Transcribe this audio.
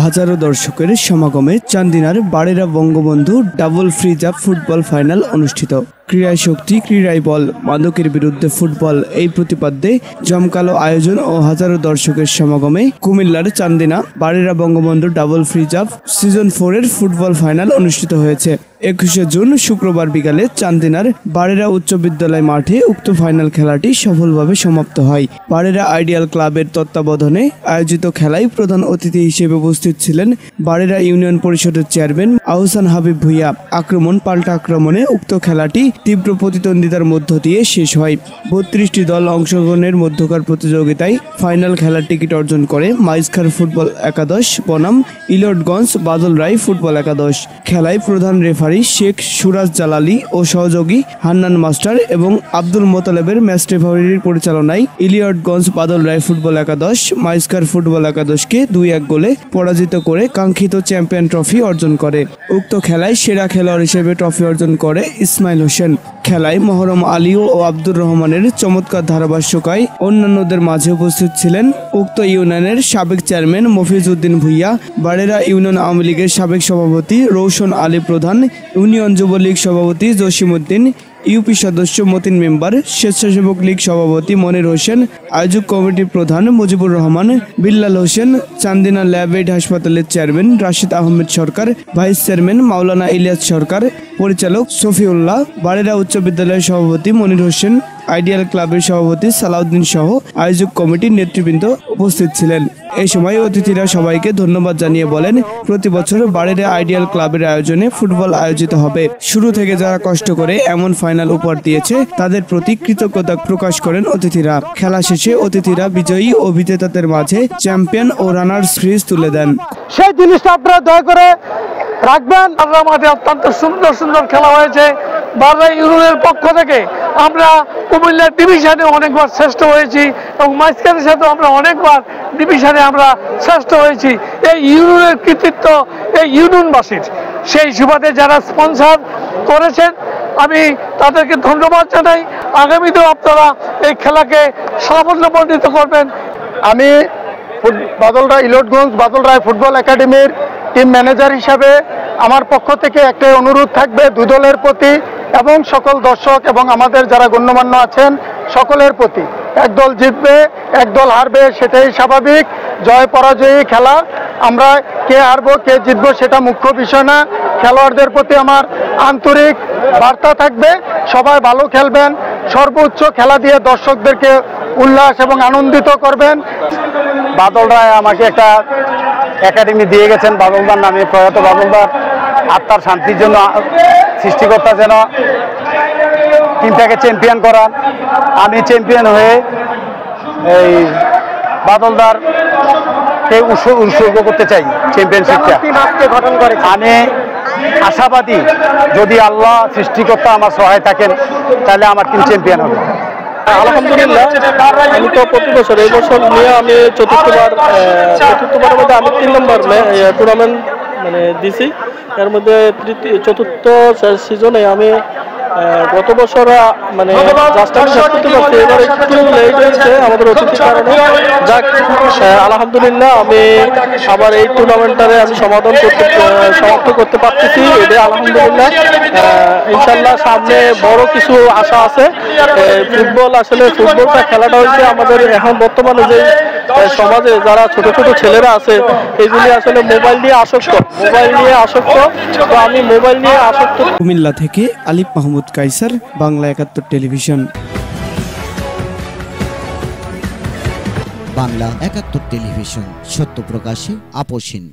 হাজারো দর্শকের সমাগমে চান্দিনার Barera Bangabandhu double freeze up football final অনুষ্ঠিত। ক্রীড়ায় শক্তি, ক্রীড়ায় বল, মাদকের বিরুদ্ধে ফুটবল, এই প্রতিপাদ্যে জমকালো আয়োজন ও হাজারো দর্শকের সমাগমে কুমিল্লার Chandina Barera Bangabandhu double freeze up season 4 এর ফুটবল ফাইনাল অনুষ্ঠিত হয়েছে। 21শে জুন শুক্রবার বিকালে চান্দিনার বারেরা উচ্চ বিদ্যালয় মাঠে উক্ত ফাইনাল খেলাটি সফলভাবে সমাপ্ত হয়। বারেরা আইডিয়াল ক্লাবের তত্ত্বাবধানে আয়োজিত খেলায় প্রধান অতিথি হিসেবে উপস্থিত ছিলেন বারেরা ইউনিয়ন পরিষদের চেয়ারম্যান আহসান হাবিব ভুইয়া। আক্রমণ পাল্টা আক্রমণে উক্ত খেলাটি তীব্র প্রতিদ্বন্দ্বিতার মধ্য দিয়ে শেষ হয়। 32টি দল অংশগ্রহণের মধ্যকার প্রতিযোগিতায় ফাইনাল খেলার টিকিট অর্জন করে মাইজখার ফুটবল একাদশ বনাম ইলিয়টগঞ্জ বাদল রায় ফুটবল একাদশ। খেলায় প্রধান রেফারি শেখ সুরাজ জালালি ও সহযোগী হান্নান মাস্টার এবং আব্দুল মোতালেবের ম্যাচ রেফারির পরিচালনায় ইলিয়টগঞ্জ বাদল রায় ফুটবল একাদশ মাইজখার ফুটবল একাদশকে 2-1 গোলে পরাজিত করে কাঙ্ক্ষিত চ্যাম্পিয়ন ট্রফি অর্জন করে। উক্ত খেলায় সেরা খেলোয়াড় হিসেবে ট্রফি অর্জন করে ইসমাইল হোসেন। খেলায় মহরম আলী ও আব্দুর রহমানের চমৎকার ধারাভাষ্যকায় অন্যান্যদের মাঝে উপস্থিত ছিলেন উক্ত ইউনিয়নের সাবেক চেয়ারম্যান মফিজ উদ্দিন ভুইয়া, বারেরা ইউনিয়ন আওয়ামী লীগের সাবেক সভাপতি রৌশন আলী প্রধান, ইউনিয়ন যুবলীগ সভাপতি জসিম উদ্দিন, ইউপি সদস্য মতিন মেম্বার, স্বেচ্ছাসেবক লীগ সভাপতি মনির হোসেন, আয়োজক কমিটির প্রধান মুজিবুর রহমান, বিল্লাল হোসেন, চান্দিনা ল্যাবএইড হাসপাতালের চেয়ারম্যান রাশিদ আহমেদ সরকার, ভাইস চেয়ারম্যান মাওলানা ইলিয়াস সরকার, পরিচালক সফিউল্লাহ, বারেরা উচ্চ বিদ্যালয়ের সভাপতি মনির হোসেন, আইডিয়াল ক্লাবের সভাপতি সালাউদ্দিন সহ আয়োজক কমিটির নেতৃবৃন্দ উপস্থিত ছিলেন। এই সময় অতিথিরা সবাইকে ধন্যবাদ জানিয়ে বলেন, প্রতি বছর বারেরা আইডিয়াল ক্লাবের আয়োজনে ফুটবল আয়োজিত হবে। শুরু থেকে যারা কষ্ট করে এমন ফাইনাল উপহার দিয়েছে তাদের প্রতি কৃতজ্ঞতা প্রকাশ করেন অতিথিরা। খেলা শেষে অতিথিরা বিজয়ী ও বিজেতাদের মাঝে চ্যাম্পিয়ন ও রানার্স ফ্রিজ তুলে দেন। সেই জিনিসটা আপনারা দয়া করে রাখবেন। বাররা মাঠে অত্যন্ত সুন্দর সুন্দর খেলা হয়েছে। বাররা ইউনিয়নের পক্ষ থেকে আমরা কুমিল্লা ডিভিশনে অনেকবার শ্রেষ্ঠ হয়েছি এবং মাইজখানের সাথে আমরা অনেকবার ডিভিশনে আমরা শ্রেষ্ঠ হয়েছি। এই ইউনিয়নের কৃতিত্ব এই ইউনিয়নবাসীর। সেই সুবাদে যারা স্পন্সর করেছেন আমি তাদেরকে ধন্যবাদ জানাই। আগামীতেও আপনারা এই খেলাকে সাফল্যমণ্ডিত করবেন। আমি ইলিয়টগঞ্জ বাদল রায় ফুটবল একাডেমির টিম ম্যানেজার হিসাবে আমার পক্ষ থেকে একটাই অনুরোধ থাকবে দুই দলের প্রতি এবং সকল দর্শক এবং আমাদের যারা গণ্যমান্য আছেন সকলের প্রতি। এক দল জিতবে, এক দল হারবে, সেটাই স্বাভাবিক। জয় পরাজয়ী খেলা, আমরা কে হারবো কে জিতবো সেটা মুখ্য বিষয় না। খেলোয়াড়দের প্রতি আমার আন্তরিক বার্তা থাকবে, সবাই ভালো খেলবেন, সর্বোচ্চ খেলা দিয়ে দর্শকদেরকে উল্লাস এবং আনন্দিত করবেন। বাদল রায় আমাকে একটা একাডেমি দিয়ে গেছেন, বাদলদার নামে প্রয়াত বাদলদার আত্মার শান্তির জন্য সৃষ্টিকর্তা যেন টিমটাকে চ্যাম্পিয়ন করান। আমি চ্যাম্পিয়ন হয়ে এই বাদলদারকে উৎসর্গ করতে চাই চ্যাম্পিয়নশিপটা। আমি আশাবাদী যদি আল্লাহ সৃষ্টিকর্তা আমার সহায় থাকেন তাহলে আমার টিম চ্যাম্পিয়ন হবে। আলহামদুলিল্লাহ, আমি তো প্রতি বছর এই বছর নিয়ে আমি চতুর্থবারের মধ্যে আমি 3 নম্বর টুর্নামেন্ট দিছি। এর মধ্যে চতুর্থ সিজনে আমি গত বছর জাস্ট আমি শেষ করতে পারছি, এবার একটু লেট হয়েছে আমাদের অতিথির কারণে। যাক, আলহামদুলিল্লাহ আমি আবার এই টুর্নামেন্টটারে আমি সমাপ্ত করতে পারতেছি, এটা আলহামদুলিল্লাহ। ইনশাল্লাহ সামনে বড় কিছু আশা আছে। ফুটবল আসলে ফুটবলটা খেলাটা হচ্ছে আমাদের এখন বর্তমানে যে সমাজে যারা ছোট ছোট ছেলেরা আছে এগুলি আসলে মোবাইল নিয়ে আসক্ত, তো আমি মোবাইল নিয়ে আসক্ত। কুমিল্লা থেকে আলিফ মাহমুদ কাইসার, বাংলা 71 টেলিভিশন। বাংলা 71 টেলিভিশন, সত্য প্রকাশে আপোষহীন।